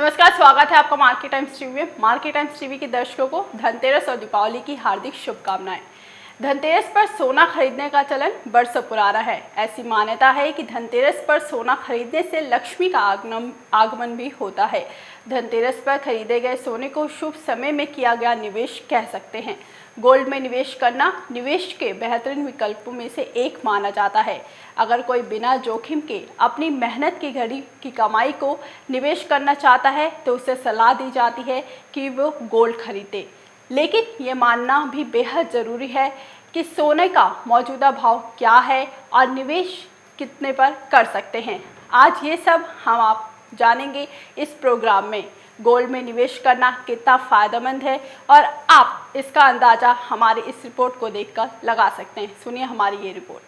नमस्कार, स्वागत है आपका मार्केट टाइम्स टीवी में। मार्केट टाइम्स टीवी के दर्शकों को धनतेरस और दीपावली की हार्दिक शुभकामनाएं। धनतेरस पर सोना खरीदने का चलन बरसों पुराना है। ऐसी मान्यता है कि धनतेरस पर सोना खरीदने से लक्ष्मी का आगमन भी होता है। धनतेरस पर खरीदे गए सोने को शुभ समय में किया गया निवेश कह सकते हैं। गोल्ड में निवेश करना निवेश के बेहतरीन विकल्पों में से एक माना जाता है। अगर कोई बिना जोखिम के अपनी मेहनत की घड़ी की कमाई को निवेश करना चाहता है तो उसे सलाह दी जाती है कि वो गोल्ड खरीदे। लेकिन ये मानना भी बेहद ज़रूरी है कि सोने का मौजूदा भाव क्या है और निवेश कितने पर कर सकते हैं। आज ये सब हम आप जानेंगे इस प्रोग्राम में। गोल्ड में निवेश करना कितना फ़ायदेमंद है और आप इसका अंदाज़ा हमारी इस रिपोर्ट को देखकर लगा सकते हैं। सुनिए हमारी ये रिपोर्ट।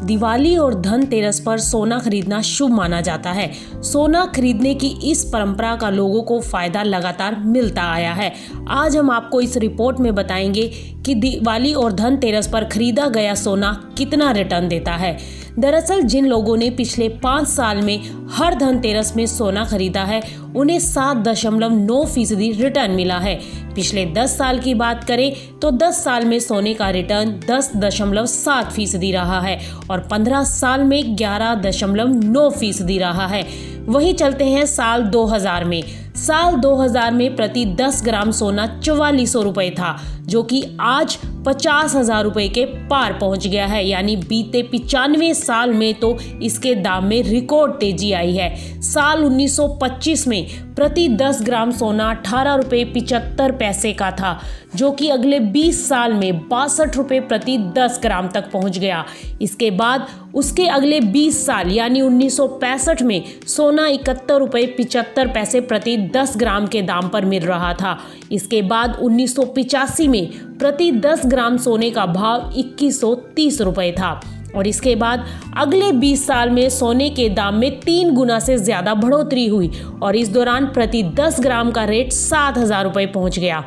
दिवाली और धनतेरस पर सोना खरीदना शुभ माना जाता है। सोना खरीदने की इस परंपरा का लोगों को फायदा लगातार मिलता आया है। आज हम आपको इस रिपोर्ट में बताएंगे कि दिवाली और धनतेरस पर खरीदा गया सोना कितना रिटर्न देता है। दरअसल जिन लोगों ने पिछले 5 साल में हर धनतेरस में सोना खरीदा है उन्हें 7.9% रिटर्न मिला है। पिछले 10 साल की बात करें तो 10 साल में सोने का रिटर्न 10.7% रहा है और 15 साल में 11.9% रहा है। वहीं चलते हैं साल 2000 में। साल 2000 में प्रति 10 ग्राम सोना 4400 रुपए था, जो कि आज 50,000 रुपए के पार पहुंच गया है। यानी बीते 95 साल में तो इसके दाम में रिकॉर्ड तेजी आई है। साल 1925 में प्रति 10 ग्राम सोना 18 रुपए 75 पैसे का था, जो कि अगले 20 साल में 62 रुपए प्रति 10 ग्राम तक पहुंच गया। इसके बाद उसके अगले 20 साल यानी 1965 में सोना 71 रुपए 75 पैसे प्रति 10 ग्राम के दाम पर मिल रहा था। इसके बाद 1985 में प्रति 10 ग्राम सोने का भाव 2130 रुपए था और इसके बाद अगले 20 साल में सोने के दाम में 3 गुना से ज्यादा बढ़ोतरी हुई और इस दौरान प्रति 10 ग्राम का रेट 7,000 रुपए पहुंच गया।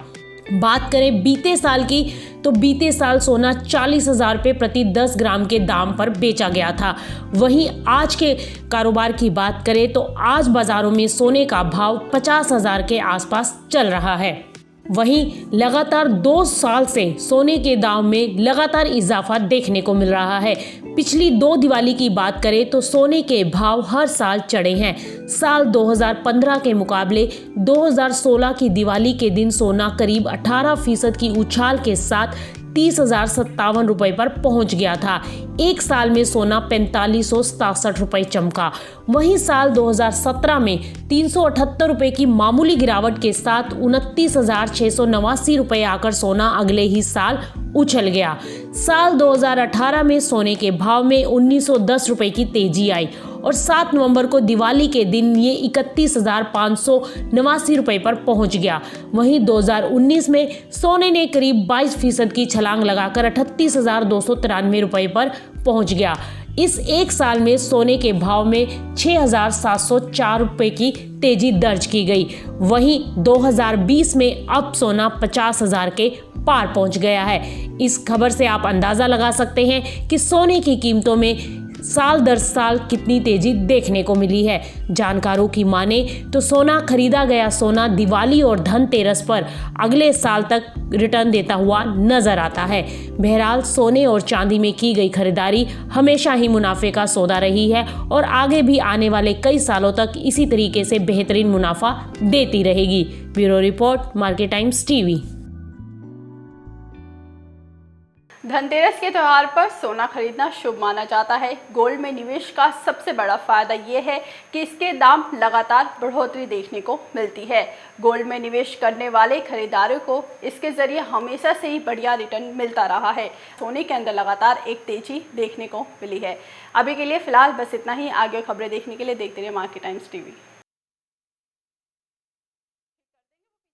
बात करें बीते साल की तो बीते साल सोना 40,000 रुपए प्रति 10 ग्राम के दाम पर बेचा गया था। वहीं आज के कारोबार की बात करें तो आज बाजारों में सोने का भाव 50,000 के आसपास चल रहा है। वहीं लगातार 2 साल से सोने के दाम में लगातार इजाफा देखने को मिल रहा है। पिछली 2 दिवाली की बात करें तो सोने के भाव हर साल चढ़े हैं। साल 2015 के मुकाबले 2016 की दिवाली के दिन सोना करीब 18% की उछाल के साथ 30,057 रुपए पर पहुंच गया था। एक साल में सोना 4567 रुपए चमका। वहीं साल 2017 में 378 रुपए की मामूली गिरावट के साथ 29,689 रुपए आकर सोना अगले ही साल उछल गया। साल 2018 में सोने के भाव में 1910 रुपए की तेजी आई और 7 नवंबर को दिवाली के दिन ये 31,589 रुपए पर पहुंच गया। वहीं 2019 में सोने ने करीब 22% की छलांग लगाकर 38,293 रुपए पर पहुंच गया। इस एक साल में सोने के भाव में 6,704 रुपए की तेजी दर्ज की गई। वहीं 2020 में अब सोना 50,000 के पार पहुंच गया है। इस खबर से आप अंदाजा लगा सकते हैं कि सोने की कीमतों में साल दर साल कितनी तेजी देखने को मिली है। जानकारों की माने तो सोना खरीदा गया सोना दिवाली और धनतेरस पर अगले साल तक रिटर्न देता हुआ नजर आता है। बहरहाल सोने और चांदी में की गई खरीदारी हमेशा ही मुनाफे का सौदा रही है और आगे भी आने वाले कई सालों तक इसी तरीके से बेहतरीन मुनाफा देती रहेगी। Bureau report, market times TV. Dhanteras के त्यौहार पर सोना खरीदना शुभ माना जाता है। गोल्ड में निवेश का सबसे बड़ा फायदा ये है कि इसके दाम लगातार बढ़ोतरी देखने को मिलती है। गोल्ड में निवेश करने वाले खरीदारों को इसके जरिए हमेशा से ही बढ़िया रिटर्न मिलता रहा है। सोने के अंदर लगातार एक तेजी देखने को मिली है। अभी के लिए फिलहाल बस इतना ही। आगे खबरें देखने के लिए देखते रहिए मार्केट टाइम्स टीवी।